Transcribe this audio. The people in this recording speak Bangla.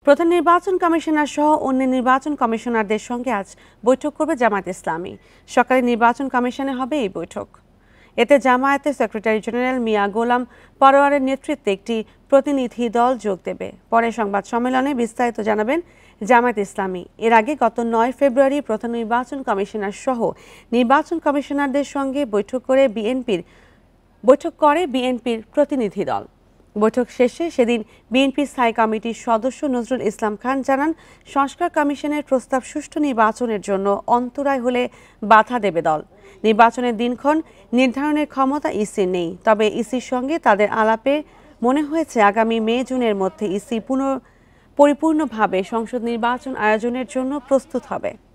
প্রধান নির্বাচন কমিশনার সহ অন্য নির্বাচন কমিশনারদের সঙ্গে আজ বৈঠক করবে জামায়াত ইসলামী। সকালে নির্বাচন কমিশনে হবে এই বৈঠক। এতে জামায়াতের সেক্রেটারি জেনারেল মিয়া গোলাম পরোয়ারের নেতৃত্বে একটি প্রতিনিধি দল যোগ দেবে। পরে সংবাদ সম্মেলনে বিস্তারিত জানাবেন জামায়াত ইসলামী। এর আগে গত 9 ফেব্রুয়ারি প্রধান নির্বাচন কমিশনার সহ নির্বাচন কমিশনারদের সঙ্গে বৈঠক করে বিএনপির প্রতিনিধি দল। বৈঠক শেষে সেদিন বিএনপির স্থায়ী কমিটির সদস্য নজরুল ইসলাম খান জানান, সংস্কার কমিশনের প্রস্তাব সুষ্ঠু নির্বাচনের জন্য অন্তরায় হলে বাধা দেবে দল। নির্বাচনের দিনক্ষণ নির্ধারণের ক্ষমতা ইসির নেই, তবে ইসির সঙ্গে তাদের আলাপে মনে হয়েছে আগামী মে-জুনের মধ্যে ইসি পরিপূর্ণভাবে সংসদ নির্বাচন আয়োজনের জন্য প্রস্তুত হবে।